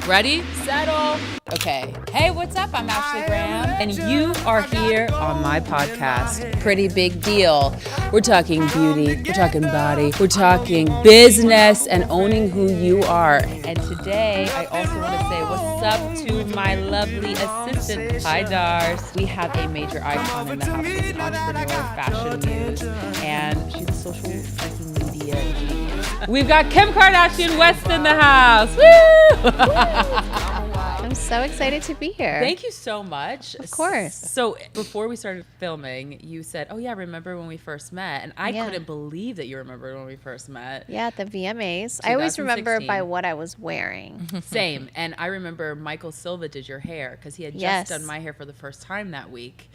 Ready? Settle. Okay. Hey, what's up? I'm Ashley Graham, and you are here on my podcast. Pretty big deal. We're talking beauty, we're talking body, we're talking business and owning who you are. And today, I also want to say what's up to my lovely assistant. Hi, Dars. We have a major icon in the house. She's an entrepreneur, fashion muse, and she's a social media genius. We've got Kim Kardashian West in the house. Woo! I'm so excited to be here. Thank you so much. Of course. So before we started filming, you said, oh yeah, remember when we first met? And I couldn't believe that you remembered when we first met. Yeah, at the VMAs. I always remember by what I was wearing. Same. And I remember Michael Silva did your hair because he had just done my hair for the first time that week.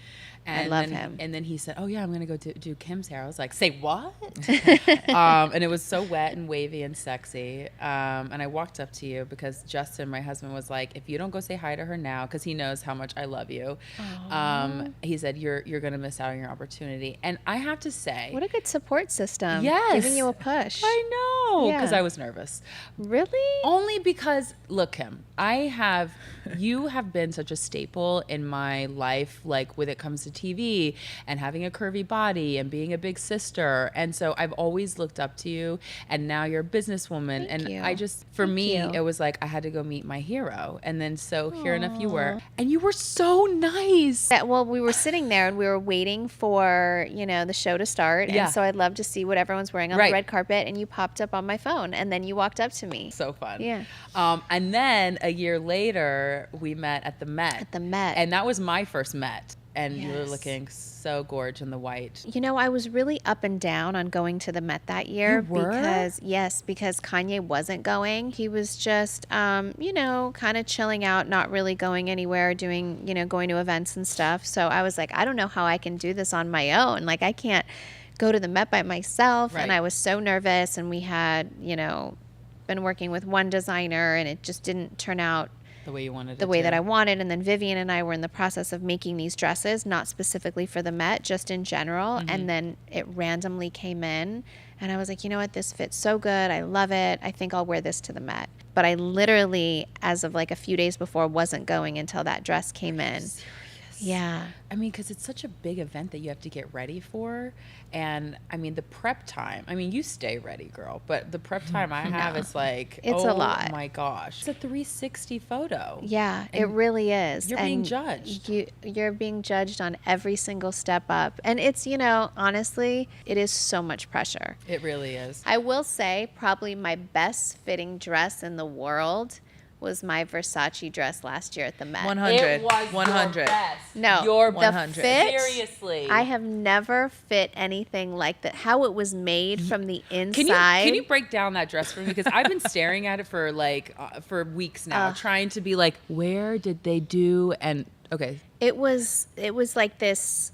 And I love him. And then he said, oh, yeah, I'm going to go do Kim's hair. I was like, say what? And it was so wet and wavy and sexy. And I walked up to you because Justin, my husband, was like, if you don't go say hi to her now, because he knows how much I love you, he said, you're going to miss out on your opportunity. And I have to say. What a good support system. Yes. Giving you a push. I know. Because Yeah. I was nervous. Really? Only because, look, Kim, you have been such a staple in my life, like when it comes to TV and having a curvy body and being a big sister. And so I've always looked up to you, and now you're a businesswoman. Thank you. I just, for Thank me, you. it was like I had to go meet my hero. And then so here enough you were. And you were so nice. Well, we were sitting there and we were waiting for, the show to start. Yeah. And so I'd love to see what everyone's wearing on the red carpet. And you popped up on my phone and then you walked up to me. So fun. Yeah. And then a year later, we met at the Met. At the Met. And that was my first Met. And you were Yes. looking so gorgeous in the white. I was really up and down on going to the Met that year. You were? Because Kanye wasn't going. He was just, kind of chilling out, not really going anywhere, going to events and stuff. So I was like, I don't know how I can do this on my own. Like, I can't go to the Met by myself. Right. And I was so nervous. And we had, been working with one designer, and it just didn't turn out The way you wanted it the way to. that I wanted. And then Vivian and I were in the process of making these dresses, not specifically for the Met, just in general. Mm-hmm. And then it randomly came in and I was like, you know what, this fits so good. I love it. I think I'll wear this to the Met. But I literally, as of like a few days before, wasn't going until that dress came in. Serious? Yeah. I mean, because it's such a big event that you have to get ready for. And I mean, the prep time, you stay ready, girl, but the prep time I have is like, It's a lot. Oh my gosh. It's a 360 photo. Yeah, it really is. You're being judged. You're being judged on every single step up. And it's, honestly, it is so much pressure. It really is. I will say probably my best fitting dress in the world was my Versace dress last year at the Met. 100. It was 100. your best. No, Your the 100. fit, Seriously. I have never fit anything like that. How it was made from the inside. Can you break down that dress for me? Because I've been staring at it for for weeks now, trying to be like, where did they do? And okay, It was like this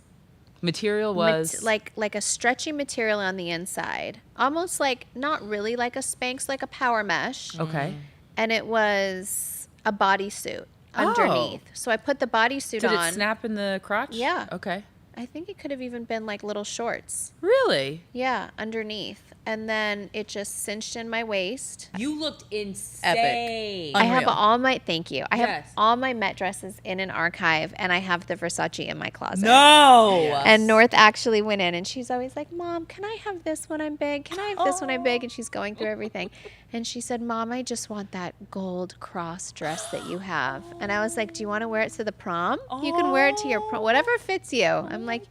material was like a stretchy material on the inside, almost like not really like a Spanx, like a power mesh. okay. And it was a bodysuit underneath. So I put the bodysuit Did on. it snap in the crotch? Yeah. Okay. I think it could have even been like little shorts. Really? Yeah, underneath. And then it just cinched in my waist. You looked insane. I have Unreal. all my, thank you. I have Yes. all my Met dresses in an archive, and I have the Versace in my closet. No. And North actually went in, and she's always like, Mom, can I have this when I'm big? Can I have this when I'm big? And she's going through everything. And she said, Mom, I just want that gold cross dress that you have. And I was like, do you want to wear it to the prom? You can wear it to your prom, whatever fits you. I'm like,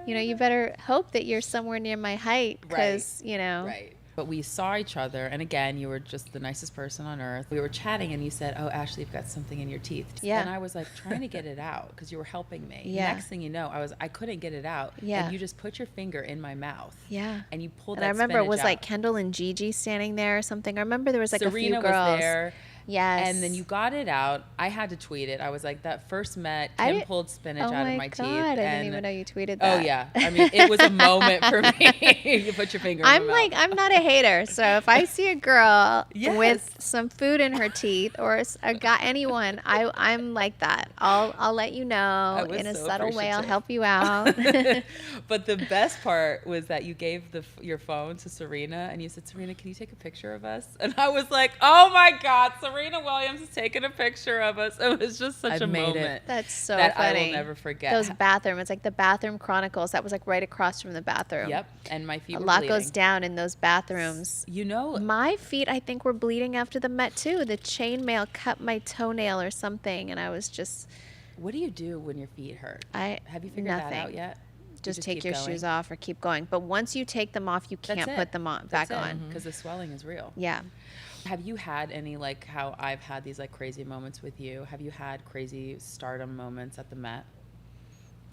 you better hope that you're somewhere near my height because, Right. But we saw each other, and again, you were just the nicest person on earth. We were chatting, and you said, oh, Ashley, you've got something in your teeth. Yeah. And I was like trying to get it out because you were helping me. Yeah. Next thing you know, I couldn't get it out. Yeah. And you just put your finger in my mouth. Yeah. And you pulled And that I remember it was spinach like out. Kendall and Gigi standing there or something. I remember there was like Serena a few girls. was there. Yes. And then you got it out. I had to tweet it. I was like, that first Met, I Kim did- pulled spinach oh out my of my teeth. God, I didn't and even know you tweeted Oh, that. yeah. I mean, it was a moment for me. You put your finger in I'm my like, mouth. I'm not a hater. So if I see a girl Yes. with some food in her teeth or a guy, anyone, I'm like that. I'll let you know was in a so subtle way. I'll appreciative. help you out. But the best part was that you gave your phone to Serena, and you said, Serena, can you take a picture of us? And I was like, oh my God, Serena. Serena Williams is taking a picture of us. It was just such a moment. That's so that funny. I will never forget. Those bathroom, it's like the bathroom chronicles. That was like right across from the bathroom. Yep, and my feet a were lot bleeding. goes down in those bathrooms. You know, my feet, I think, were bleeding after the Met too. The chainmail cut my toenail or something, and I was just. What do you do when your feet hurt? Have you figured nothing. that out yet? Just take your shoes off or keep going. But once you take them off, you can't put them back on. Because the swelling is real. Yeah. Have you had any, like how I've had these like crazy moments with you? Have you had crazy stardom moments at the Met?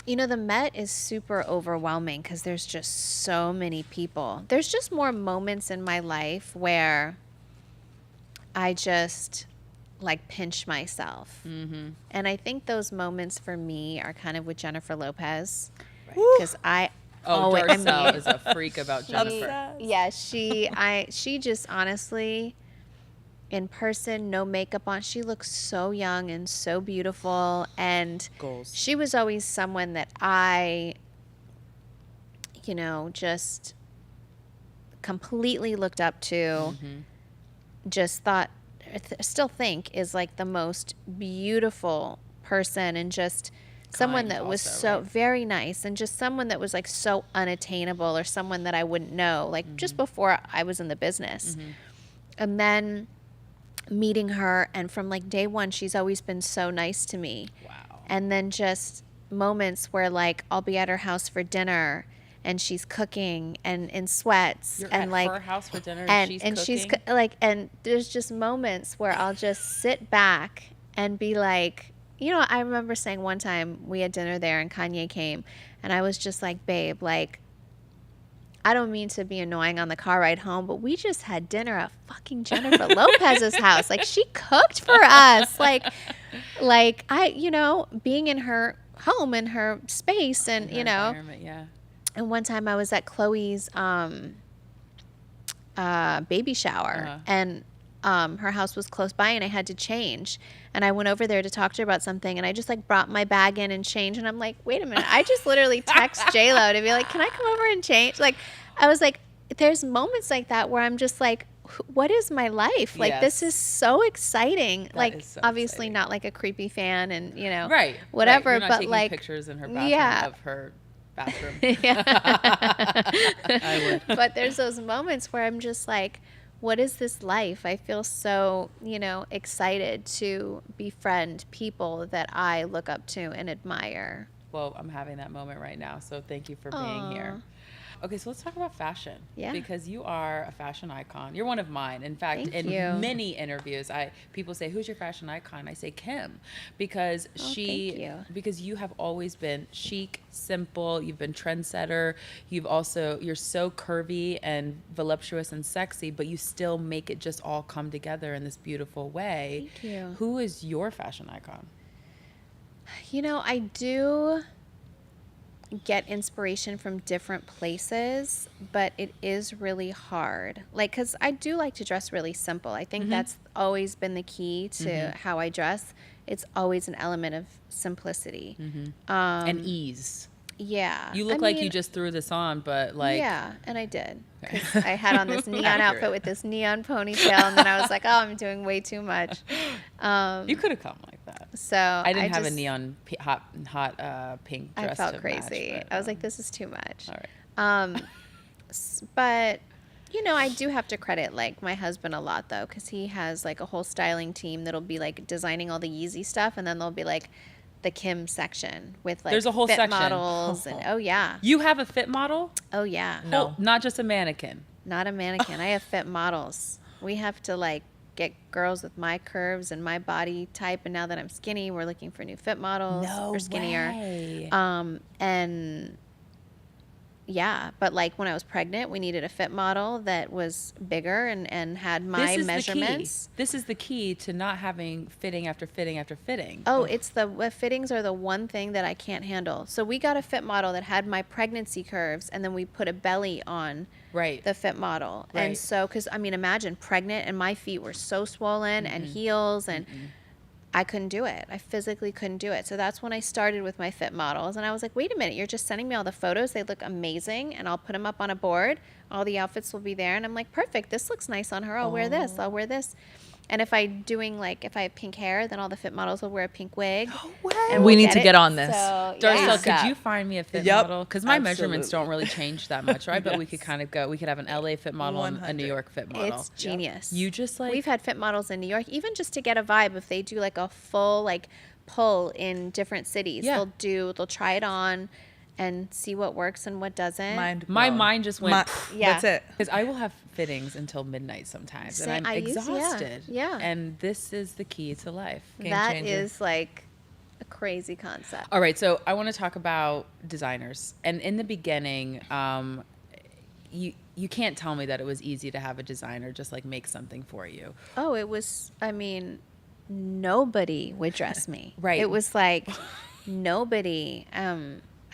You know, the Met is super overwhelming because there's just so many people. There's just more moments in my life where I just like pinch myself. Mm-hmm. And I think those moments for me are kind of with Jennifer Lopez. Because Darcel is a freak about Jennifer. Yeah, she just honestly, in person, no makeup on, she looks so young and so beautiful. And Goals. She was always someone that I, just completely looked up to. Mm-hmm. Just thought, still think is like the most beautiful person, and just someone that was so very nice, and just someone that was like so unattainable, or someone that I wouldn't know, like just before I was in the business. And then meeting her, and from like day one, she's always been so nice to me. Wow. And then just moments where like I'll be at her house for dinner, and she's cooking and in sweats. You're and at like her house for dinner, and she's like, and there's just moments where I'll just sit back and be like, I remember saying one time we had dinner there and Kanye came, and I was just like, babe, like, I don't mean to be annoying on the car ride home, but we just had dinner at fucking Jennifer Lopez's house. Like, she cooked for us. Like I, being in her home, in her space, and, environment, yeah. And one time I was at Chloe's baby shower, and her house was close by, and I had to change. And I went over there to talk to her about something, and I just like brought my bag in and changed. And I'm like, wait a minute, I just literally text J-Lo to be like, can I come over and change? Like, I was like, there's moments like that where I'm just like, what is my life? Like, this is so exciting. That like, so obviously exciting. Not like a creepy fan, and right, whatever. Right. You're not but taking like pictures in her bathroom of her bathroom. I would. But there's those moments where I'm just like, what is this life? I feel so, excited to befriend people that I look up to and admire. Well, I'm having that moment right now, so thank you for being here. Okay, so let's talk about fashion. Yeah. Because you are a fashion icon. You're one of mine. In fact, many interviews, people say, "Who's your fashion icon?" I say Kim, because because you have always been chic, simple. You've been trendsetter. You're so curvy and voluptuous and sexy, but you still make it just all come together in this beautiful way. Thank you. Who is your fashion icon? I do get inspiration from different places, but it is really hard. Like, because I do like to dress really simple. I think that's always been the key to how I dress. It's always an element of simplicity. And ease. Yeah. You look like you just threw this on, but like... Yeah, and I did. Because I had on this neon outfit with this neon ponytail, and then I was like, oh, I'm doing way too much. You could have come like that. So I didn't have a neon hot pink dress. I felt crazy. Match, but, I was like, this is too much. All right. But I do have to credit like my husband a lot though, because he has like a whole styling team that'll be like designing all the Yeezy stuff, and then there'll be like the Kim section with like there's a whole fit section. Models and you have a fit model? Oh yeah. No, well, not just a mannequin. Not a mannequin. I have fit models. We have to like get girls with my curves and my body type, and now that I'm skinny, we're looking for new fit models or skinnier. Way. And yeah, but like when I was pregnant, we needed a fit model that was bigger and had my measurements. This is the key to not having fitting after fitting after fitting. Oh, it's the fittings are the one thing that I can't handle. So we got a fit model that had my pregnancy curves, and then we put a belly on the fit model. Right. And so, because I mean, imagine pregnant, and my feet were so swollen and heels, and I couldn't do it. I physically couldn't do it. So that's when I started with my fit models. And I was like, wait a minute, you're just sending me all the photos. They look amazing. And I'll put them up on a board. All the outfits will be there. And I'm like, perfect. This looks nice on her. I'll wear this. I'll wear this. And if I have pink hair, then all the fit models will wear a pink wig. No way. And We we'll need to it. get on this. So, Darcel, yeah. could you find me a fit Yep, model? Because my measurements absolutely. don't really change that much, right? But we could Yes. kind of go. We could have an LA fit model and a 100. New York fit model. It's genius. You just like We've had fit models in New York, even just to get a vibe. If they do like a full like pull in different cities, Yeah. they'll try it on and see what works and what doesn't. my blown. mind just went. Yeah. That's it. Because I will have fittings until midnight sometimes, and I'm I use- yeah, exhausted. yeah. And this is the key to life. Game That changer. is like a crazy concept. All right, so I want to talk about designers. And in the beginning, you can't tell me that it was easy to have a designer just like make something for you. Oh, it was, I mean, nobody would dress me. Right. It was like nobody.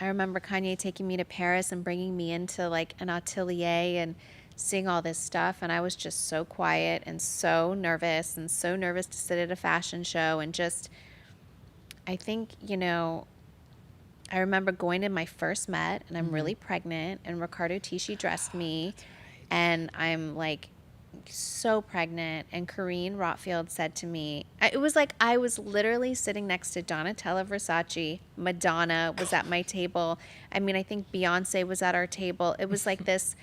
I remember Kanye taking me to Paris and bringing me into like an atelier and seeing all this stuff. And I was just so quiet and so nervous to sit at a fashion show. And just, I think, I remember going to my first Met and I'm really pregnant and Riccardo Tisci dressed me. And I'm like so pregnant, and Karine Rotfield said to me, it was like I was literally sitting next to Donatella Versace, Madonna was at my table. I mean, I think Beyonce was at our table. It was like this,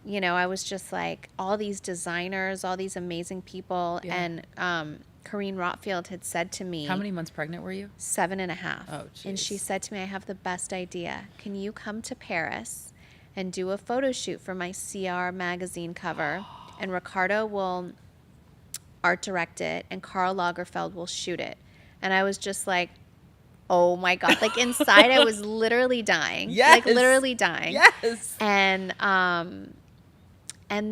I was just like all these designers, all these amazing people. Yeah. And Karine Rotfield had said to me, How many months pregnant were you? 7.5. Oh, and she jeez. said to me, I have the best idea. Can you come to Paris and do a photo shoot for my CR magazine cover? And Ricardo will art direct it, and Karl Lagerfeld will shoot it. And I was just like, oh my God. Like inside, I was literally dying. Yes. Like literally dying. Yes. And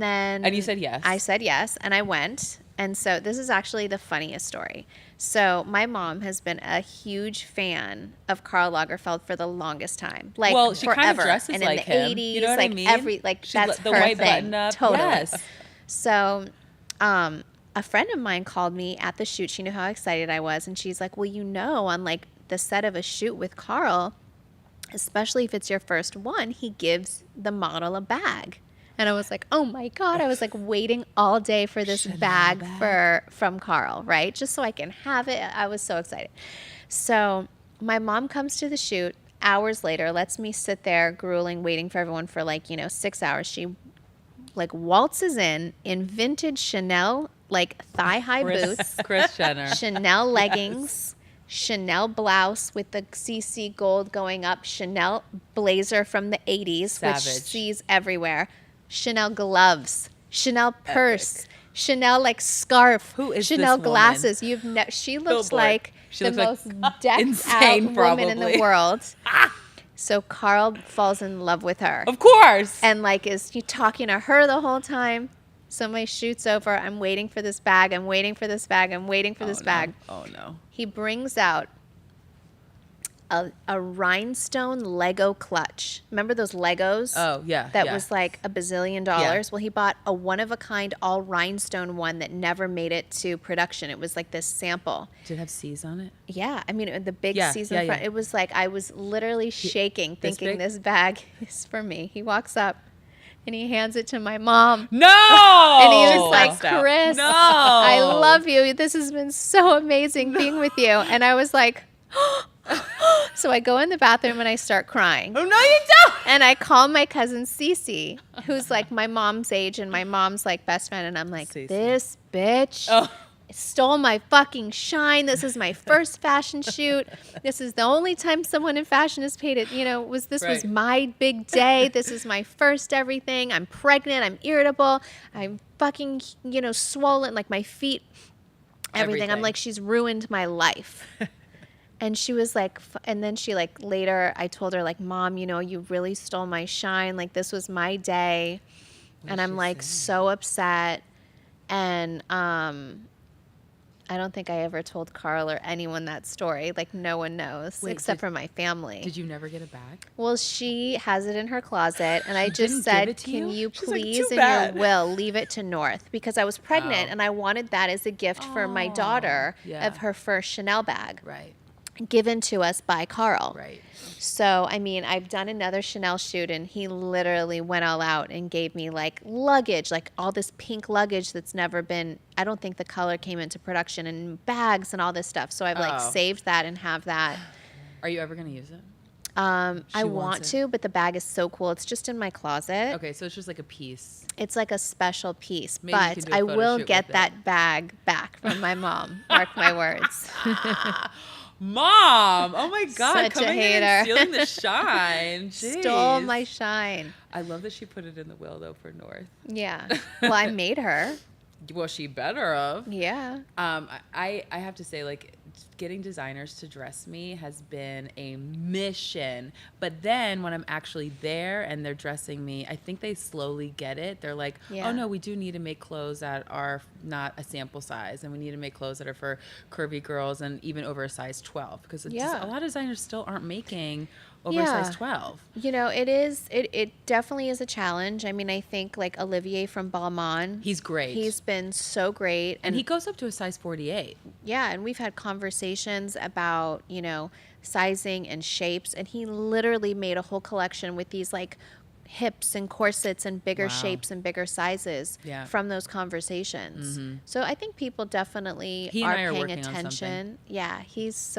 then. And you said yes. I said yes, and I went. And so this is actually the funniest story. So my mom has been a huge fan of Karl Lagerfeld for the longest time, like Well, she kind of forever. dresses and like in the him. 80s, You know what I like mean? that's the her white thing. button up. Totally. Yes. So, a friend of mine called me at the shoot. She knew how excited I was, and she's like, "Well, on like the set of a shoot with Karl, especially if it's your first one, he gives the model a bag." And I was like, "Oh my God!" I was like waiting all day for this bag from Karl, right? Just so I can have it. I was so excited. So my mom comes to the shoot hours later, lets me sit there grueling, waiting for everyone for 6 hours. She waltzes in vintage Chanel thigh-high boots, Kris Jenner. Chanel leggings, Chanel blouse with the CC gold going up, Chanel blazer from the 80s, Savage. which sees everywhere, Chanel gloves, Chanel purse, Chanel scarf, Who is Chanel this woman? glasses. She looks Billboard. like She the looks most like decked insane, out woman in the probably. world. So Karl falls in love with her. Of course. And is he talking to her the whole time? So my shoot's over. I'm waiting for this bag. I'm waiting for this bag. I'm waiting for this bag. Oh no. He brings out a rhinestone Lego clutch. Remember those Legos? Oh yeah. That yeah. was like $1 bazillion. Yeah. Well, he bought a one-of-a-kind all rhinestone one that never made it to production. It was like this sample. Did it have C's on it? Yeah, I mean the big Yeah, season yeah, front. yeah. It was like I was literally shaking, this thinking big? this bag is for me. He walks up and he hands it to my mom. No. And he was like, Passed out. Chris, No. I love you. This has been so amazing being with you. And I was like, so I go in the bathroom and I start crying. Oh no, you don't. And I call my cousin Cece, who's like my mom's age and my mom's best friend. And I'm like, Cece. this bitch Oh. stole my fucking shine. This is my first fashion shoot. This is the only time someone in fashion has paid it. Was Right. my big day. This is my first everything. I'm pregnant. I'm irritable. I'm fucking, swollen, my feet, everything. I'm Everything. like, she's ruined my life. And she was like, and then she later I told her Mom, you really stole my shine. This was my day. And I'm so upset. And I don't think I ever told Karl or anyone that story. No one knows except for my family. Did you never get it back? Well, she has it in her closet, and I She just didn't said, give it to "Can you?" you She's like, please, "Too in bad." your will, leave it to North?" Because I was pregnant, Oh. and I wanted that as a gift for my daughter Yeah. of her first Chanel bag. Right. given to us by Carl. Right. So, I mean, I've done another Chanel shoot, and he literally went all out and gave me like luggage, like all this pink luggage that's never been, I don't think the color came into production, and bags and all this stuff. So I've like saved that and have that. Are you ever going to use it? I want to, but the bag is so cool. It's just in my closet. Okay, so it's just like a piece. It's like a special piece, Maybe you can but do a I photo will shoot get with that it. bag back from my mom. Mark my words. Mom! Oh my God! Such a coming in and hater. stealing the shine. Jeez. Stole my shine. I love that she put it in the will though for North. Yeah. Well, I made her. Well, she better have. Yeah. I have to say, like, getting designers to dress me has been a mission. But then when I'm actually there and they're dressing me, I think they slowly get it. They're like, Yeah. oh no, we do need to make clothes that are not a sample size, and we need to make clothes that are for curvy girls and even over a size 12, because a lot of designers still aren't making over a size 12. You know, it definitely is a challenge. I mean, I think like Olivier from Balmain. He's great. He's been so great. And he goes up to a size 48. Yeah, and we've had conversations about, you know, sizing and shapes, and he literally made a whole collection with these like hips and corsets and bigger shapes and bigger sizes from those conversations. Mm-hmm. So I think people definitely He and I are paying working on something. attention. Yeah, he's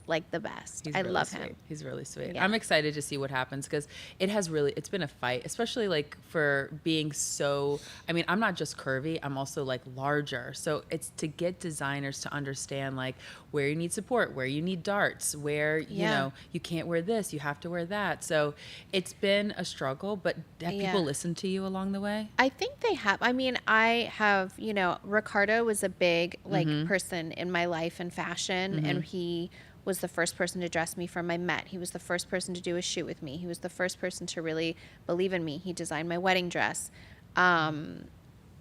like the best. He's I really love sweet. him. He's really sweet. Yeah. I'm excited to see what happens, because it's been a fight, especially like for being so, I mean, I'm not just curvy, I'm also like larger. So it's to get designers to understand like where you need support, where you need darts, where, you know, you can't wear this, you have to wear that. So it's been a struggle, but have people listened to you along the way? I think they have. I mean, I have, you know, Ricardo was a big like person in my life in fashion, and he was the first person to dress me for my Met. He was the first person to do a shoot with me. He was the first person to really believe in me. He designed my wedding dress.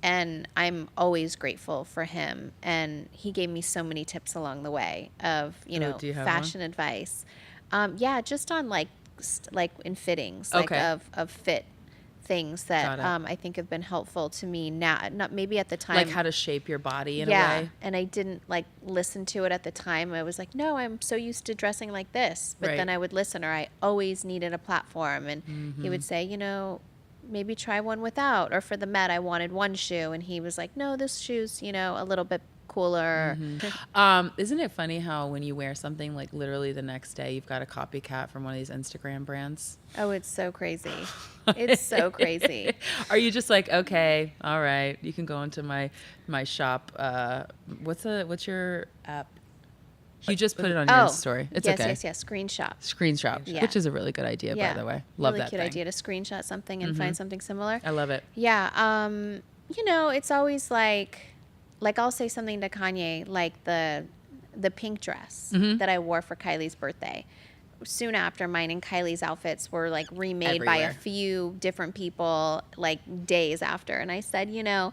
And I'm always grateful for him. And he gave me so many tips along the way of, you know, do you have fashion advice. Yeah, just on like in fittings, like of fit things that I think have been helpful to me now. Not maybe at the time, Like how to shape your body in a way? and I didn't like listen to it at the time. I was like, no, I'm so used to dressing like this. But then I would listen, or I always needed a platform. And he would say, you know, maybe try one without. Or for the Met, I wanted one shoe. And he was like, no, this shoe's, you know, a little bit cooler. Isn't it funny how when you wear something, like literally the next day you've got a copycat from one of these Instagram brands? Oh, it's so crazy. It's so crazy. Are you just like, okay, all right, you can go into my shop. What's your app? You just put it on your story. It's okay. Yes. Screenshot. Screenshot, which is a really good idea, by the way. Love really that cute thing. idea to screenshot something and find something similar. I love it. Yeah. You know, it's always like I'll say something to Kanye, like the pink dress that I wore for Kylie's birthday. Soon after, mine and Kylie's outfits were like remade by a few different people, like days after. And I said, you know,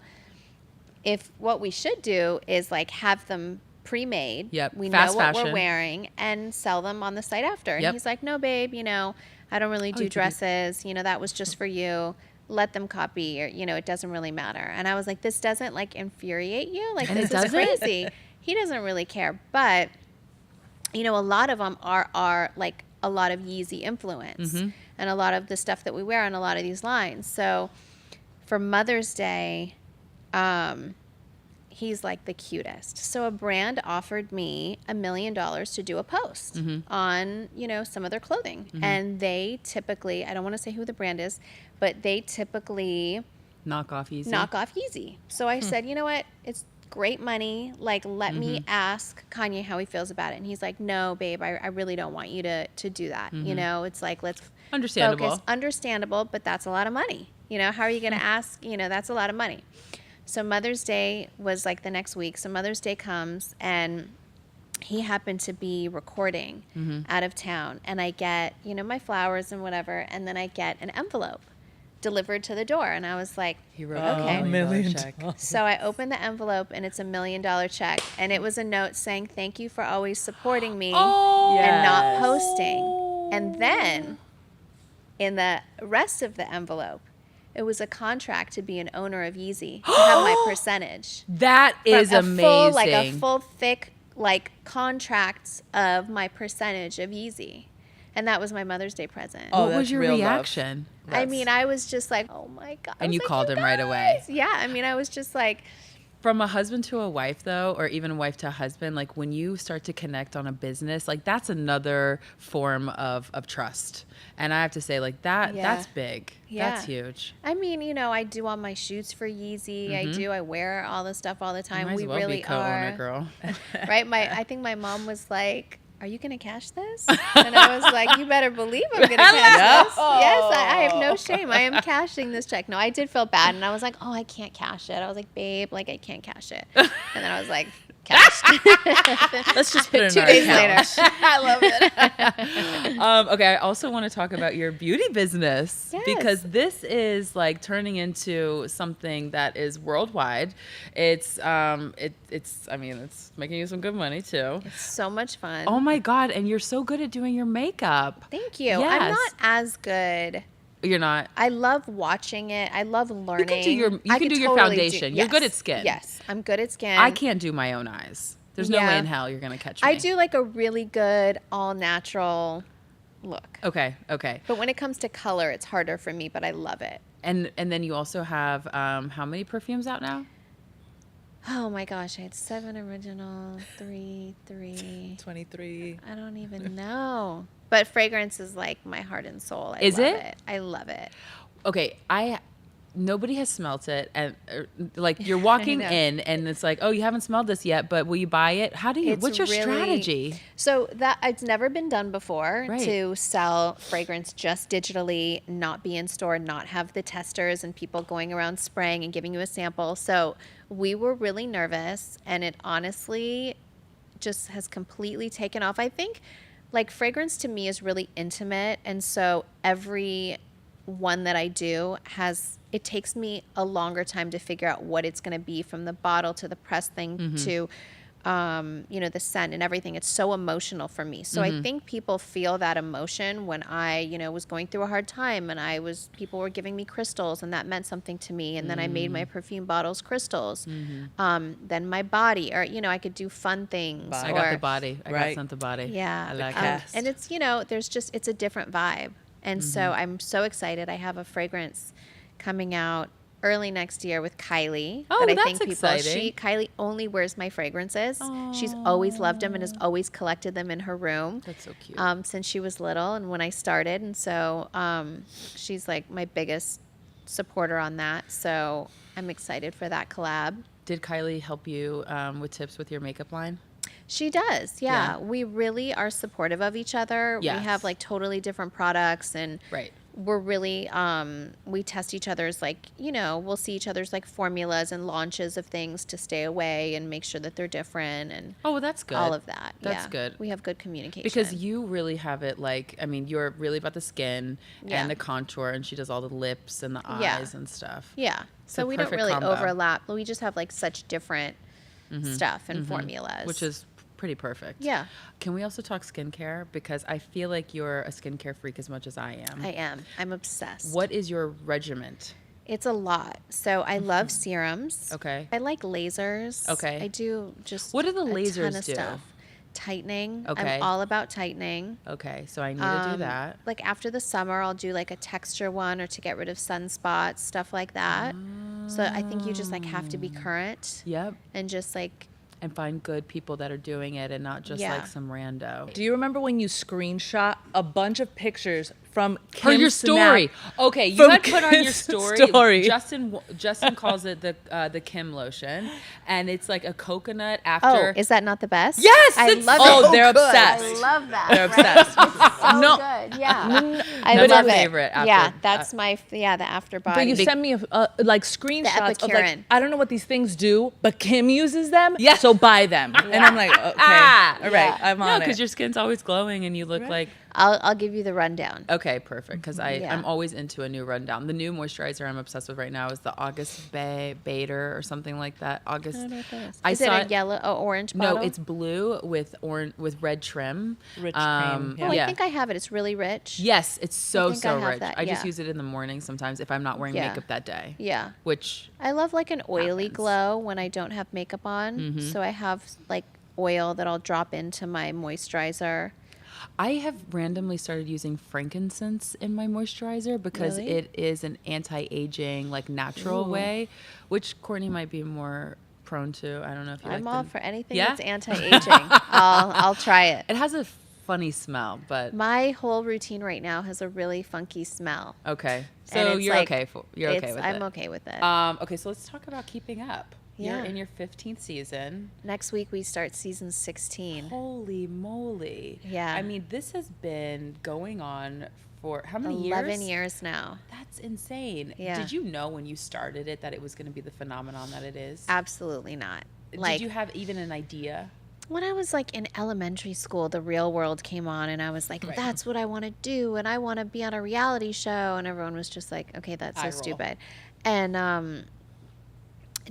if what we should do is like have them pre-made, we know what we're wearing, and sell them on the site after. And he's like, no, babe, you know, I don't really do dresses. You know, that was just for you. Let them copy, or, you know, it doesn't really matter. And I was like, this doesn't like infuriate you? Like, And this is crazy. He doesn't really care. But, you know, a lot of them are like a lot of Yeezy influence and a lot of the stuff that we wear on a lot of these lines. So for Mother's Day, he's like the cutest. So a brand offered me $1 million to do a post on, you know, some of their clothing. And they typically, I don't want to say who the brand is, but they typically knock off Yeezy. So I said, you know what? It's great money. Like, let me ask Kanye how he feels about it. And he's like, no, babe, I really don't want you to do that. You know, it's like, let's focus. Understandable, but that's a lot of money. You know, how are you going to ask? You know, that's a lot of money. So Mother's Day was like the next week. So Mother's Day comes, and he happened to be recording out of town. And I get, you know, my flowers and whatever. And then I get an envelope delivered to the door. And I was like, he wrote okay. $1 million check. So I opened the envelope, and it's $1 million check. And it was a note saying, thank you for always supporting me and not posting. And then in the rest of the envelope, it was a contract to be an owner of Yeezy, to have my percentage. That is amazing. Like a full, thick, like contracts of my percentage of Yeezy. And that was my Mother's Day present. Oh, What was that's your real love. reaction? I mean, I was just like, oh my God. I And was you like, called him right away. guys. Yeah. I mean, I was just like, From a husband to a wife, though, or even a wife to a husband, like when you start to connect on a business, like that's another form of trust. And I have to say, like that's big. Yeah. That's huge. I mean, you know, I do all my shoots for Yeezy. I wear all the stuff all the time. You might We as well really be co-owner, are. girl. Right? I think my mom was like, are you going to cash this? And I was like, you better believe I'm going to cash this. Yes, I have no shame. I am cashing this check. No, I did feel bad. And I was like, oh, I can't cash it. I was like, babe, like I can't cash it. And then I was like, cashed. Let's just put it in 2 our days account. later. I love it. Okay, I also want to talk about your beauty business because this is like turning into something that is worldwide. It's I mean, it's making you some good money too. It's so much fun. Oh my God, and you're so good at doing your makeup. Thank you. Yes. I'm not as good. You're not. I love watching it. I love learning. You can do your foundation. You're good at skin. Yes, I'm good at skin. I can't do my own eyes. There's no way Yeah. in hell you're gonna catch me. I do like a really good all natural look. Okay. But when it comes to color, it's harder for me, but I love it. And then you also have how many perfumes out now? Oh my gosh, I had 7 original, 3. 23. I don't even know. But fragrance is like my heart and soul. Is love it? I love it. Okay, nobody has smelt it, and like you're walking know. in and it's like, oh, you haven't smelled this yet, but will you buy it? How do you? It's What's your really- strategy? So that it's never been done before Right. to sell fragrance just digitally, not be in store, not have the testers and people going around spraying and giving you a sample. So we were really nervous, and it honestly just has completely taken off. I think like fragrance to me is really intimate, and so every one that I do it takes me a longer time to figure out what it's going to be, from the bottle to the press thing to the scent and everything. It's so emotional for me. So I think people feel that emotion when I, was going through a hard time, and people were giving me crystals, and that meant something to me. And then I made my perfume bottles crystals. Then my body, or, I could do fun things. I got the body. I got Right. sent the body. Yeah. I like it. And it's, it's a different vibe. And so I'm so excited. I have a fragrance coming out early next year with Kylie. Oh, that I that's think exciting. Kylie only wears my fragrances. She's always loved them and has always collected them in her room. That's so cute. Since she was little and when I started. And so she's like my biggest supporter on that. So I'm excited for that collab. Did Kylie help you with tips with your makeup line? She does, yeah. Yeah. We really are supportive of each other. Yes. We have like totally different products, and Right. we're really we test each other's we'll see each other's like formulas and launches of things to stay away and make sure that they're different, and Oh, well, that's good. all of that. That's yeah. good. We have good communication. Because you really have it you're really about the skin Yeah. and the contour, and she does all the lips and the Yeah. eyes and stuff. yeah. It's So a we don't perfect really combo. overlap. We just have like such different stuff and formulas. Which is pretty perfect. Yeah. Can we also talk skincare? Because I feel like you're a skincare freak as much as I am. I am. I'm obsessed. What is your regiment? It's a lot. So I love serums. Okay. I like lasers. Okay. I do just What do the a lasers ton of do? stuff. Tightening. Okay. I'm all about tightening. Okay, so I need to do that. Like after the summer, I'll do like a texture one or to get rid of sunspots, stuff like that. So I think you just like have to be current Yep. and just like, And find good people that are doing it and not just Yeah. like some rando. Do you remember when you screenshot a bunch of pictures from For Kim's your story. Snap? Okay, you From had put on your Kim's story. story. Justin calls it the Kim lotion, and it's like a coconut oh, after. is that not the best? Yes, I it's love so it. they're good. obsessed. I love that. They're right? obsessed. So No. good. Yeah. I That's love our it. favorite after- yeah, that's the after body. But you sent me like screenshots of like, Epicurean. I don't know what these things do, but Kim uses them, Yeah. so buy them. And I'm like, okay, Ah. all right, Yeah. I'm No, on because it. your skin's always glowing and you look like. I'll give you the rundown. Okay, perfect. Because Yeah. I'm always into a new rundown. The new moisturizer I'm obsessed with right now is the August Bader or something like that. August. I don't know what that is. I Is it saw a yellow, orange bottle? No, it's blue with red trim. Rich cream, Oh, yeah. I think I have it. It's really rich. Yes, it's so think I have rich. that, I just yeah. use it in the morning sometimes if I'm not wearing Yeah. makeup that day. Yeah. Which I love like an oily Happens. glow when I don't have makeup on. So I have like oil that I'll drop into my moisturizer. I have randomly started using frankincense in my moisturizer because Really? it is an anti-aging, like natural way, which Courtney might be more prone to. I don't know if you I'm like all the- for anything Yeah? that's anti-aging. I'll try it. It has a funny smell, but My whole routine right now has a really funky smell. okay. And So it's you're like- okay. You're okay with it. I'm okay with it. Okay, so let's talk about keeping up. You're Yeah. in your 15th season. Next week we start season 16. Holy moly. Yeah. I mean, this has been going on for how many 11 years? years now. That's insane. Yeah. Did you know when you started it that it was going to be the phenomenon that it is? Absolutely not. Did you have even an idea? When I was like in elementary school, The Real World came on, and I was like, Right. that's what I want to do, and I want to be on a reality show. And everyone was just like, okay, that's so Eye roll. stupid. And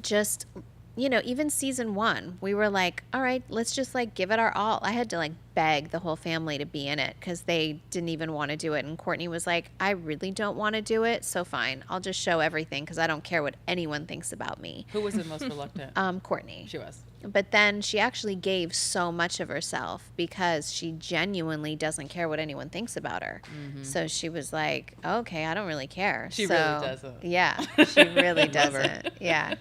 just, you know, even season 1, we were like, all right, let's just like give it our all. I had to like beg the whole family to be in it because they didn't even want to do it. And Courtney was like, I really don't want to do it, so fine, I'll just show everything because I don't care what anyone thinks about me. Who was the most reluctant? Courtney. She was. But then she actually gave so much of herself because she genuinely doesn't care what anyone thinks about her. So she was like, okay, I don't really care. She So, really doesn't. Yeah, she really Love her. doesn't. Yeah.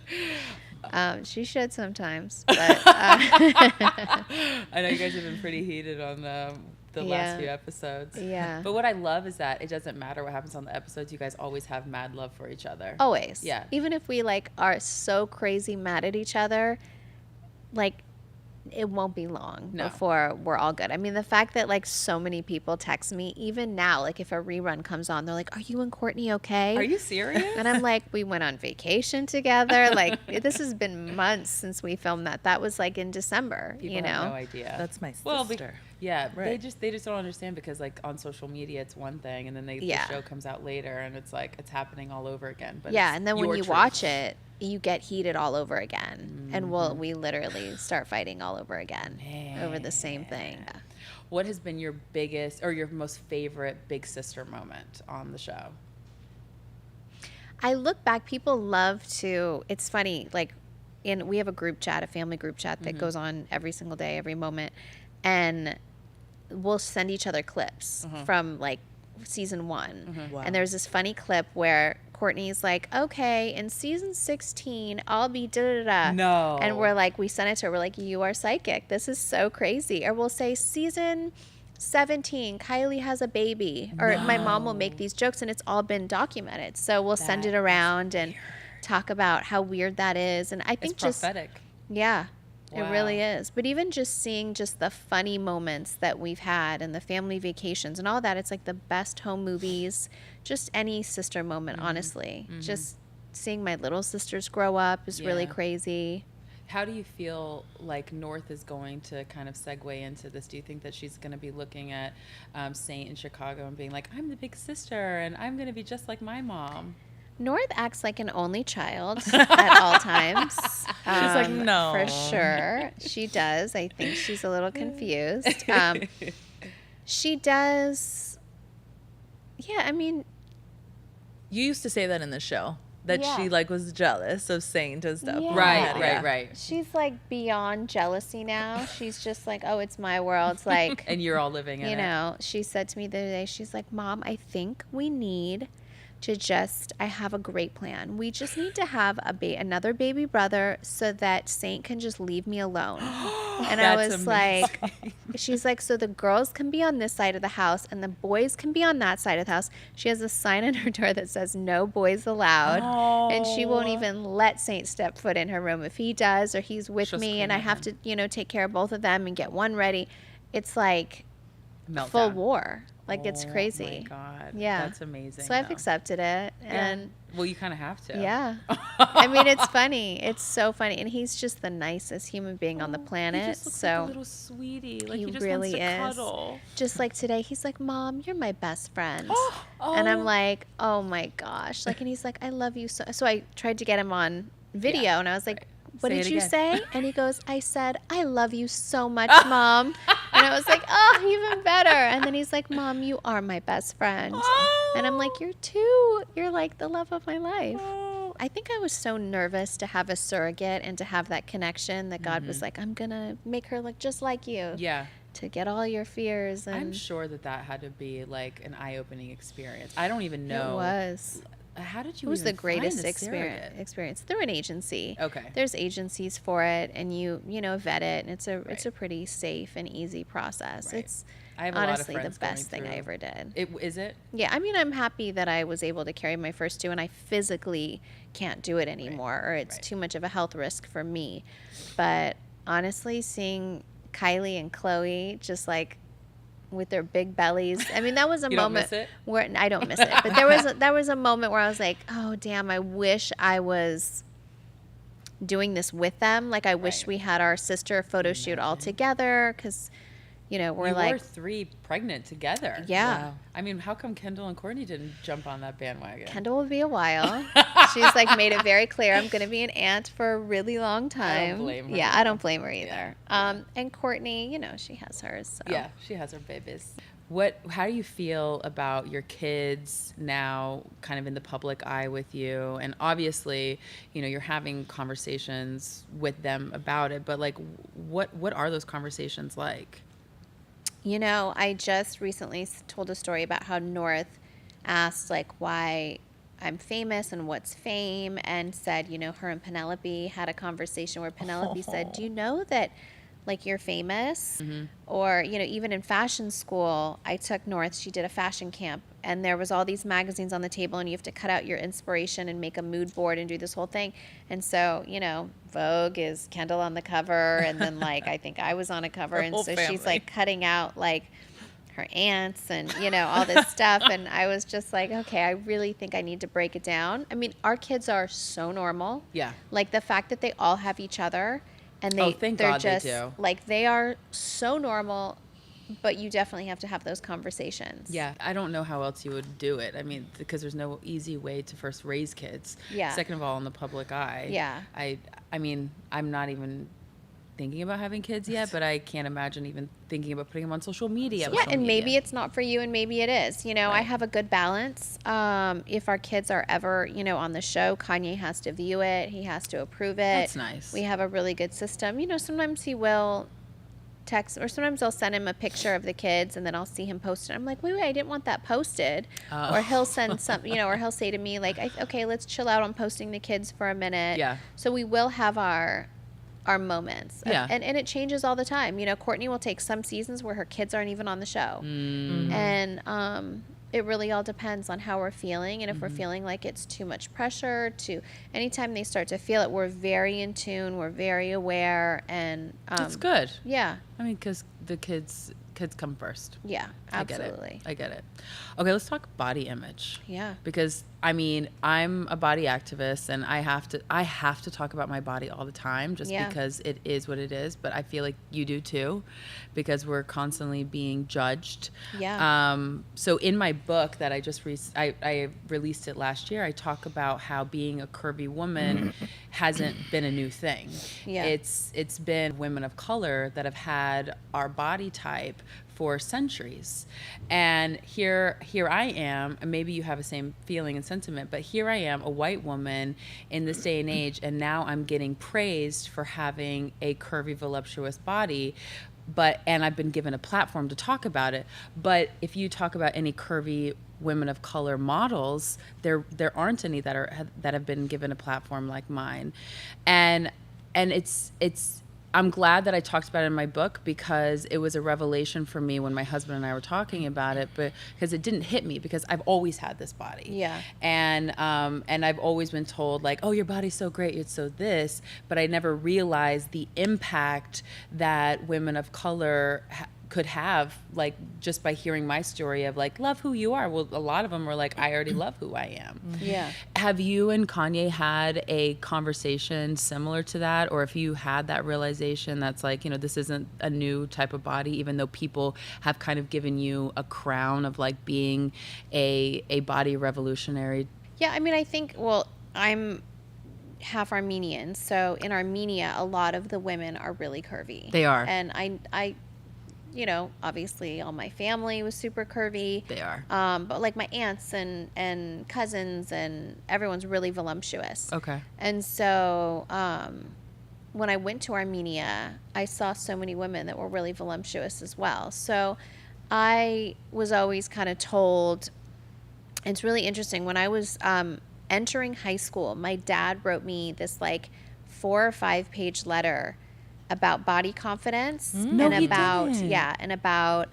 She should sometimes. But I know you guys have been pretty heated on the last Yeah. few episodes. Yeah. But what I love is that it doesn't matter what happens on the episodes. You guys always have mad love for each other. always. Yeah. Even if we like are so crazy mad at each other, like it won't be long No. before we're all good. I mean, the fact that like so many people text me, even now, like if a rerun comes on, they're like, are you and Courtney okay? Are you serious? And I'm like, we went on vacation together. Like this has been months since we filmed that. That was like in December, People you know? have no idea. That's my sister. Well, yeah, Right. they just don't understand because like on social media it's one thing and then Yeah. the show comes out later and it's like it's happening all over again. But Yeah, it's and then when your you truth. watch it, you get heated all over again. And Mm-hmm. we literally start fighting all over again over the same thing. What has been your biggest or your most favorite big sister moment on the show? I look back, people love to, it's funny, like we have a group chat, a family group chat that goes on every single day, every moment. And we'll send each other clips from like season 1. Wow. And there's this funny clip where Courtney's like, okay, in season 16, I'll be da-da-da. No. And we're like, we send it to her, we're like, you are psychic. This is so crazy. Or we'll say season 17, Kylie has a baby. Or my mom will make these jokes and it's all been documented. So we'll send it around and talk about how weird that is. And I think It's just, prophetic. yeah, it really Wow. is. But even just seeing just the funny moments that we've had and the family vacations and all that, it's like the best home movies, just any sister moment, honestly. Just seeing my little sisters grow up is really Yeah. crazy. How do you feel like North is going to kind of segue into this? Do you think that she's going to be looking at Saint in Chicago and being like, I'm the big sister and I'm going to be just like my mom? North acts like an only child at all times. She's like, no. For sure. She does. I think she's a little confused. She does. Yeah, I mean, You used to say that in the show that Yeah. she like was jealous of Saint and stuff. Yeah. Right, Yeah. right. she's like beyond jealousy now. She's just like, oh, it's my world. It's like, And you're all living in you it. know, she said to me the other day, she's like, Mom, I think we need to just, I have a great plan. We just need to have another baby brother so that Saint can just leave me alone. And I That's was amazing. like, she's like, so the girls can be on this side of the house and the boys can be on that side of the house. She has a sign on her door that says no boys allowed. And she won't even let Saint step foot in her room. If he does or he's with She'll me and scream I at have to, you know, take care of both of them and get one ready, it's like Meltdown. full war. Like it's Oh crazy. my God. Yeah. That's amazing. So I've though. accepted it. And Well, you kind of have to. yeah. I mean, it's funny. It's so funny. And he's just the nicest human being on the He planet. just looks So like a little sweetie. Like he he just really wants to is. cuddle. just like today, he's like, Mom, you're my best friend. Oh. And I'm like, oh my gosh. Like, and he's like, I love you so. So I tried to get him on video Yeah. and I was like, what Say did it you again. say? And he goes, I said, I love you so much, Mom. And I was like, oh, even better. And then he's like, Mom, you are my best friend. And I'm like, you're too. You're like the love of my life. Oh, I think I was so nervous to have a surrogate and to have that connection that God was like, I'm going to make her look just like you. Yeah. To get all your fears. And I'm sure that had to be like an eye-opening experience. I don't even know. It was. How did you? It was even the greatest find a surrogate? experience through an agency. Okay. There's agencies for it, and you vet it, and it's a pretty safe and easy process. Right. It's I have honestly a lot of the friends best thing going I through. ever did. Is it? Yeah, I mean, I'm happy that I was able to carry my first two, and I physically can't do it anymore, or it's too much of a health risk for me. But honestly, seeing Kylie and Chloe just like with their big bellies, I mean, that was a You don't moment miss it? where I don't miss it, but there was a moment where I was like, oh damn, I wish I was doing this with them. Like I wish we had our sister photo shoot all together, because we're You like were 3 pregnant together. Yeah. Wow. I mean, how come Kendall and Courtney didn't jump on that bandwagon? Kendall will be a while. She's like made it very clear, I'm going to be an aunt for a really long time. I don't blame her. Yeah, I don't blame her either. And Courtney, she has hers. So. Yeah, she has her babies. How do you feel about your kids now kind of in the public eye with you? And obviously, you're having conversations with them about it, but like what are those conversations like? I just recently told a story about how North asked like why I'm famous and what's fame, and said, her and Penelope had a conversation where Penelope said, do you know that like you're famous? Mm-hmm. Or, even in fashion school, I took North, she did a fashion camp, and there was all these magazines on the table, and you have to cut out your inspiration and make a mood board and do this whole thing. And so, Vogue is Kendall on the cover, and then like I think I was on a cover, and so family. she's like cutting out like her aunts and all this stuff, and I was just like, okay, I really think I need to break it down. I mean, our kids are so normal. Yeah. Like the fact that they all have each other, and thank they're God they just do. like, they are so normal, but you definitely have to have those conversations. Yeah, I don't know how else you would do it. I mean, because there's no easy way to first raise kids. Yeah. Second of all, in the public eye. Yeah. I mean, I'm not even thinking about having kids yet, but I can't imagine even thinking about putting them on social media. Yeah, and maybe it's not for you, and maybe it is. I have a good balance. If our kids are ever, on the show, Kanye has to view it. He has to approve it. That's nice. We have a really good system. Sometimes he will text, or sometimes I'll send him a picture of the kids, and then I'll see him post it. I'm like, wait, I didn't want that posted. Or he'll send some, or he'll say to me like, okay, let's chill out on posting the kids for a minute. Yeah. So we will have our moments. Yeah. And it changes all the time. Courtney will take some seasons where her kids aren't even on the show. Mm-hmm. And it really all depends on how we're feeling. And if we're feeling like it's too much pressure, anytime they start to feel it, we're very in tune, we're very aware. And That's good. Yeah. I mean, because the kids come first. Yeah, absolutely. I get it. Okay, let's talk body image. Yeah. Because I mean, I'm a body activist, and I have to talk about my body all the time, just because it is what it is. But I feel like you do too, because we're constantly being judged. Yeah. So in my book that I just I released it last year, I talk about how being a curvy woman hasn't been a new thing. Yeah. It's been women of color that have had our body type for centuries. And here I am, and maybe you have the same feeling and sentiment, but here I am, a white woman in this day and age, and now I'm getting praised for having a curvy, voluptuous body. And I've been given a platform to talk about it. But if you talk about any curvy women of color models, there aren't any that have been given a platform like mine. And it's I'm glad that I talked about it in my book, because it was a revelation for me when my husband and I were talking about it, but because it didn't hit me, because I've always had this body. Yeah. And I've always been told like, oh, your body's so great, it's so this, but I never realized the impact that women of color could have, like, just by hearing my story of like, love who you are. Well, a lot of them were like, I already love who I am. Yeah. Have you and Kanye had a conversation similar to that? Or if you had that realization that's like, this isn't a new type of body, even though people have kind of given you a crown of like being a body revolutionary? Yeah, I mean, I think, well, I'm half Armenian, so in Armenia, a lot of the women are really curvy. They are. And I you know, obviously all my family was super curvy. They are. But like my aunts and cousins and everyone's really voluptuous. Okay. And so when I went to Armenia, I saw so many women that were really voluptuous as well. So I was always kind of told, it's really interesting. When I was entering high school, my dad wrote me this like 4 or 5 page letter about body confidence No, and he about didn't. and about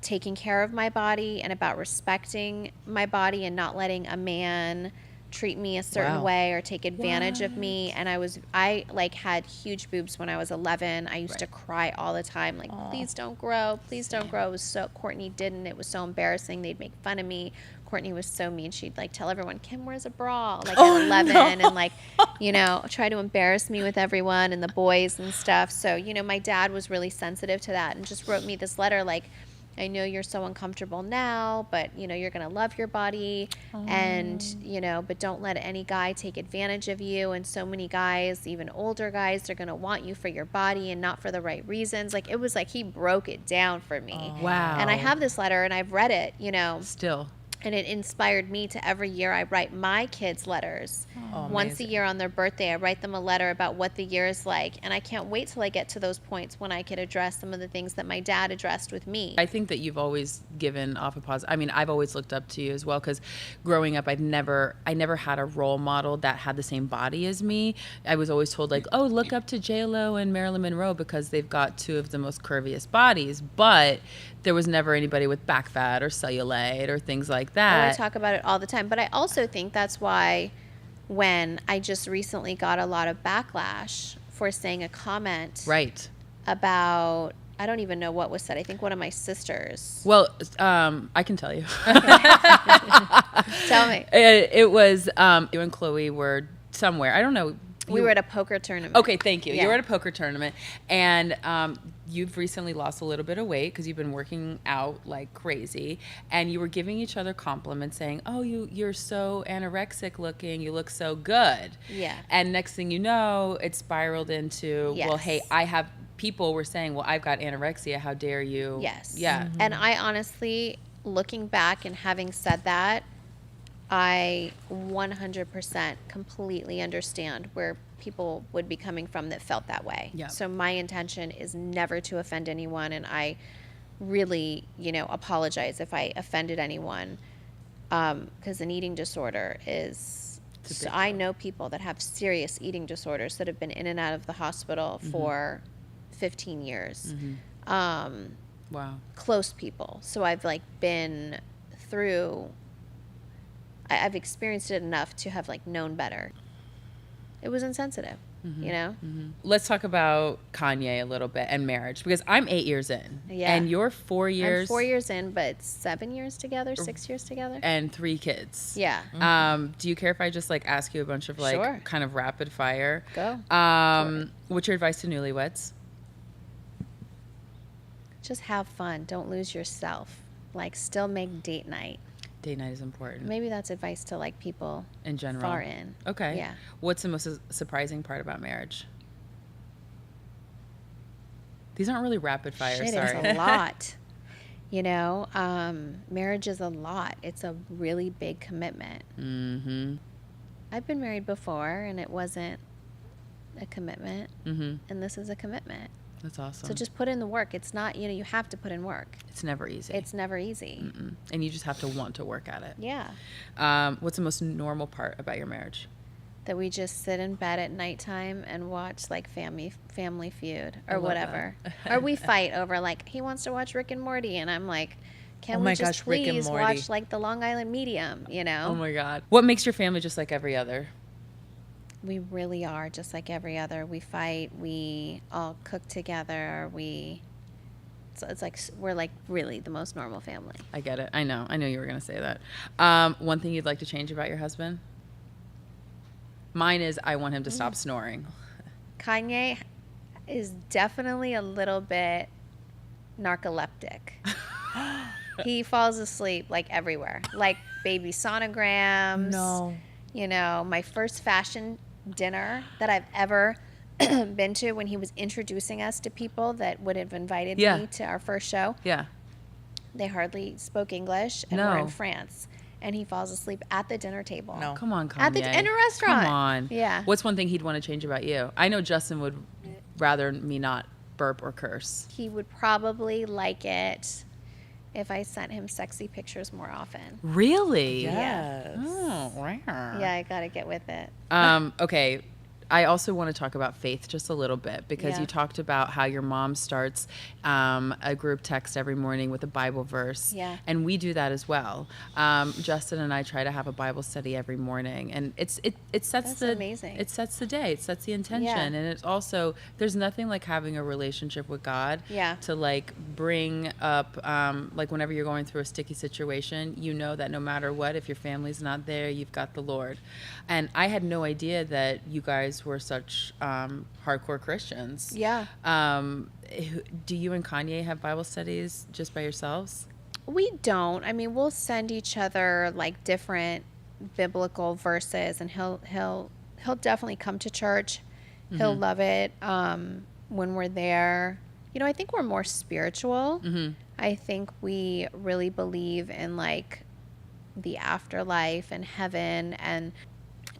taking care of my body and about respecting my body and not letting a man treat me a certain Wow. way or take advantage of me. And I like had huge boobs when I was 11. I used to cry all the time, like, please don't grow, please don't grow. It was so, Courtney didn't. It was so embarrassing. They'd make fun of me. Courtney was so mean. She'd like tell everyone, Kim wears a bra, like at 11, and like, you know, try to embarrass me with everyone and the boys and stuff. So, you know, my dad was really sensitive to that and just wrote me this letter like, I know you're so uncomfortable now, but, you know, you're going to love your body and, you know, but don't let any guy take advantage of you. And so many guys, even older guys, they're going to want you for your body and not for the right reasons. Like, it was like he broke it down for me. Wow. And I have this letter and I've read it, you know. Still. And it inspired me to every year I write my kids letters. Once a amazing. year on their birthday, I write them a letter about what the year is like. And I can't wait till I get to those points when I could address some of the things that my dad addressed with me. I think that you've always given off a positive. I mean, I've always looked up to you as well because growing up, I never had a role model that had the same body as me. I was always told like, oh, look up to J-Lo and Marilyn Monroe because they've got 2 of the most curviest bodies. But there was never anybody with back fat or cellulite or things like Oh, that. I talk about it all the time. But I also think that's why when I just recently got a lot of backlash for saying a comment Right. about, I don't even know what was said. I think one of my sisters. Well, I can tell you. Tell me. It was you and Chloe were somewhere. I don't know. We were at a poker tournament. Okay, thank you. Yeah. You were at a poker tournament, and you've recently lost a little bit of weight because you've been working out like crazy, and you were giving each other compliments, saying, "Oh, you're so anorexic looking. You look so good." Yeah. And next thing you know, it spiraled into, well, Yes. hey, I have. People were saying, well, I've got anorexia. How dare you? Yes. Yeah. And I honestly, looking back and having said that, I 100% completely understand where people would be coming from that felt that way. Yeah. So my intention is never to offend anyone, and I really, you know, apologize if I offended anyone, because an eating disorder is. So I know people that have serious eating disorders that have been in and out of the hospital for 15 years. Wow. Close people. So I've like been through, I've experienced it enough to have like known better. It was insensitive, you know? Let's talk about Kanye a little bit and marriage because I'm 8 years in. Yeah. And you're 4 years. I'm 4 years in, but 7 years together, 6 years together. And 3 kids. Yeah. Do you care if I just like ask you a bunch of like Sure. kind of rapid fire? Go. What's your advice to newlyweds? Just have fun. Don't lose yourself. Like, still make date night. Date night is important Maybe that's advice to like people in general. far in. Okay. Yeah. What's the most surprising part about marriage? These aren't really rapid fire. Shit, Sorry. it's a lot. You know, marriage is a lot. It's a really big commitment. Mm-hmm. I've been married before, and it wasn't a commitment, Mm-hmm. and this is a commitment. That's awesome. So just put in the work. It's not, you know, you have to put in work. It's never easy. It's never easy. Mm-mm. And you just have to want to work at it. Yeah. What's the most normal part about your marriage? That we just sit in bed at nighttime and watch like Family Feud I or love whatever. that. Or we fight over like, he wants to watch Rick and Morty, and I'm like, can Oh we my just gosh, Rick and please Morty. watch like the Long Island Medium, you know? Oh my God. What makes your family just like every other? We really are just like every other. We fight. We all cook together. So it's like we're like really the most normal family. I get it. I know you were going to say that. One thing you'd like to change about your husband? Mine is I want him to stop snoring. Kanye is definitely a little bit narcoleptic. He falls asleep like everywhere, like baby sonograms. No. You know, my first fashion dinner that I've ever been to when he was introducing us to people that would have invited Yeah. me to our first show. Yeah. They hardly spoke English, and we're in France. And he falls asleep at the dinner table. No. Come on, Kanye. In a restaurant. Come on. Yeah. What's one thing he'd want to change about you? I know Justin would rather me not burp or curse. He would probably like it if I sent him sexy pictures more often. Really? Yes. Oh, wow. Yeah, I got to get with it. Okay. I also want to talk about faith just a little bit because Yeah. you talked about how your mom starts a group text every morning with a Bible verse. Yeah. And we do that as well. Justin and I try to have a Bible study every morning, and it sets That's the amazing. It sets the day. It sets the intention, Yeah. and it's also there's nothing like having a relationship with God. Yeah. To like bring up like whenever you're going through a sticky situation, you know that no matter what, if your family's not there, you've got the Lord. And I had no idea that you guys were such hardcore Christians. Yeah. Do you and Kanye have Bible studies just by yourselves? We don't. I mean, we'll send each other like different biblical verses, and he'll definitely come to church. He'll love it when we're there. You know, I think we're more spiritual. I think we really believe in like the afterlife and heaven and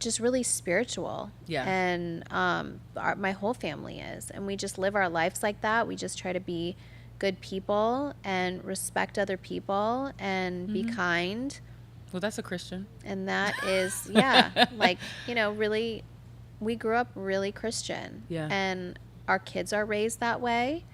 just really spiritual. Yeah. And my whole family is, and we just live our lives like that. We just try to be good people and respect other people and be kind. Well, that's a Christian. And that is, yeah, like, you know, really, we grew up really Christian. Yeah. And our kids are raised that way.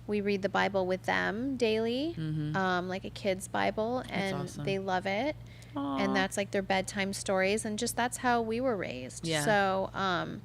We read the Bible with them daily, like a kid's Bible, and awesome. they love it. Aw. And that's like their bedtime stories, and just that's how we were raised. Yeah. So,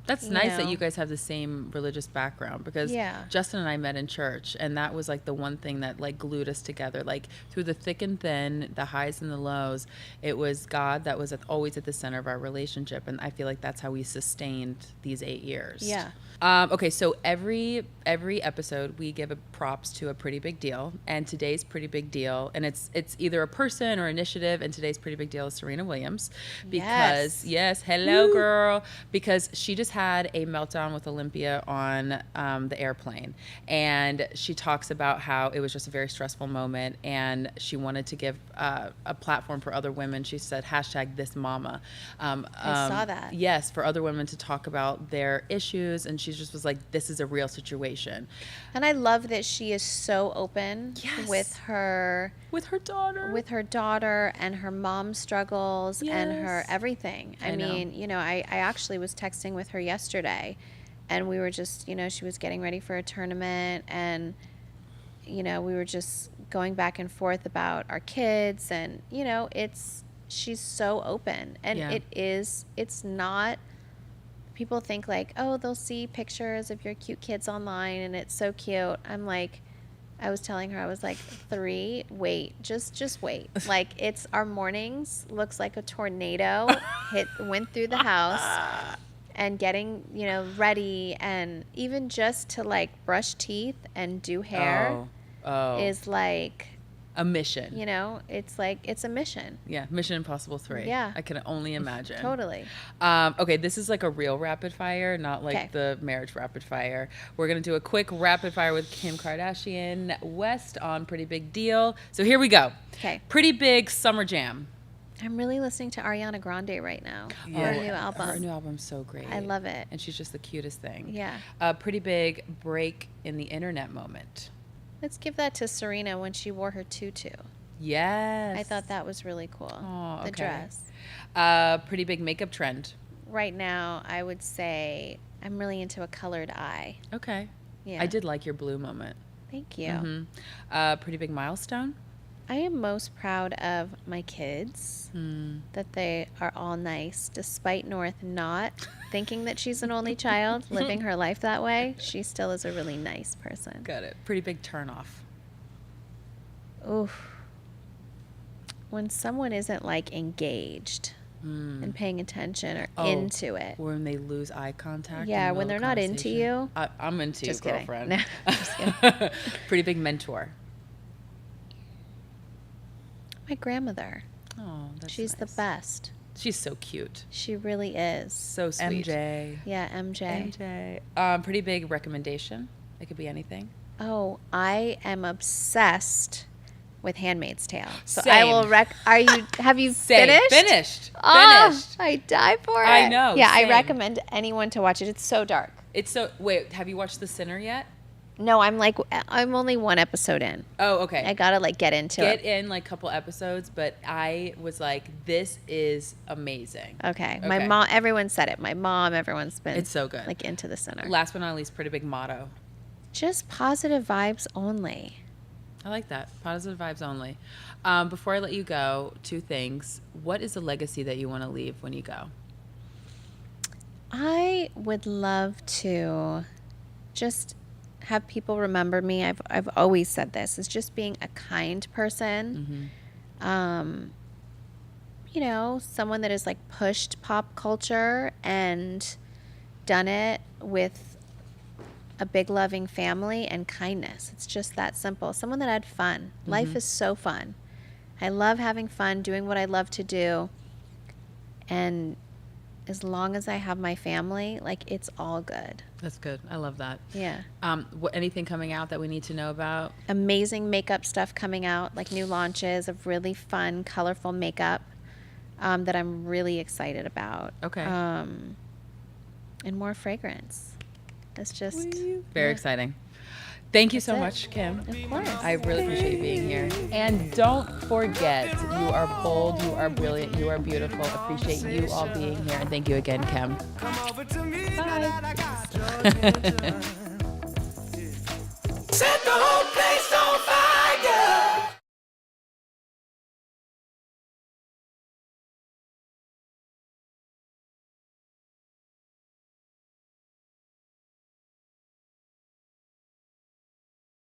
That's you nice that know. you guys have the same religious background because Yeah. Justin and I met in church, and that was like the one thing that like glued us together. Like through the thick and thin, the highs and the lows, it was God that was always at the center of our relationship, and I feel like that's how we sustained these 8 years. Yeah. Okay, so every episode we give a props to a pretty big deal, and today's pretty big deal, and it's either a person or initiative, and today's pretty big deal is Serena Williams because hello girl, because she just had a meltdown with Olympia on the airplane, and she talks about how it was just a very stressful moment, and she wanted to give a platform for other women. She said #ThisMama. I saw that. Yes, for other women to talk about their issues, and she just was like, this is a real situation. And I love that she is so open Yes. with her daughter and her mom struggles and her Yes. everything. I know. mean, you know, I actually was texting with her yesterday, and we were just, you know, she was getting ready for a tournament, and, you know, we were just going back and forth about our kids, and, you know, she's so open, and Yeah. it's not, people think like, oh, they'll see pictures of your cute kids online and it's so cute. I'm like, I was telling her, I was like, 3, wait, just wait. Like, it's our mornings looks like a tornado went through the house, and getting, you know, ready, and even just to like brush teeth and do hair is like a mission. You know, it's like, it's a mission. Yeah, Mission Impossible 3. Yeah. I can only imagine. Totally. Okay, this is like a real rapid fire, not like Okay. the marriage rapid fire. We're going to do a quick rapid fire with Kim Kardashian West on Pretty Big Deal. So here we go. Okay. Pretty Big Summer Jam. I'm really listening to Ariana Grande right now. Yeah. Her new album. Her new album's so great. I love it. And she's just the cutest thing. Yeah. Pretty big break in the internet moment. Let's give that to Serena when she wore her tutu. Yes. I thought that was really cool. Oh, The okay. dress. Pretty big makeup trend. Right now, I would say I'm really into a colored eye. Okay. Yeah. I did like your blue moment. Thank you. Mm-hmm. Pretty big milestone. I am most proud of my kids, that they are all nice, despite North not thinking that she's an only child, living her life that way. She still is a really nice person. Got it. Pretty big turnoff. Oof. When someone isn't like engaged and paying attention or Oh, into it. When they lose eye contact. Yeah, in the when middle they're of not into conversation. you. I'm into Just you, kidding. girlfriend. No, just kidding. Pretty big mentor. My grandmother. Oh, that's She's the nice. best. She's so cute. She really is. So sweet. MJ. Yeah, MJ. MJ. Pretty big recommendation. It could be anything. Oh, I am obsessed with Handmaid's Tale. So Same. I will have you Same. finished? Finished. Oh, I die for it. I know, Yeah, same. I recommend anyone to watch it. It's so dark. It's so. Wait, have you watched The Sinner yet? No, I'm only one episode in. Oh, okay. I gotta get into Get it. in like a couple episodes, but I was like, this is amazing. Okay. My mom, everyone said it. My mom, everyone's been It's so good. into The Sinner. Last but not least, pretty big motto. Just positive vibes only. I like that. Positive vibes only. Before I let you go, 2 things. What is the legacy that you want to leave when you go? I would love to just have people remember me. I've always said this, is just being a kind person. You know, someone that has pushed pop culture and done it with a big loving family and kindness. It's just that simple. Someone that had fun. Life is so fun. I love having fun, doing what I love to do. And as long as I have my family, it's all good. That's good. I love that. Yeah. Anything coming out that we need to know about? Amazing makeup stuff coming out, new launches of really fun, colorful makeup that I'm really excited about. Okay. And more fragrance. It's just Very exciting. Thank you so it. much, Kim. Of course. I really appreciate you being here. And don't forget, you are bold, you are brilliant, you are beautiful. Appreciate you all being here. And thank you again, Kim. Bye. Set the whole place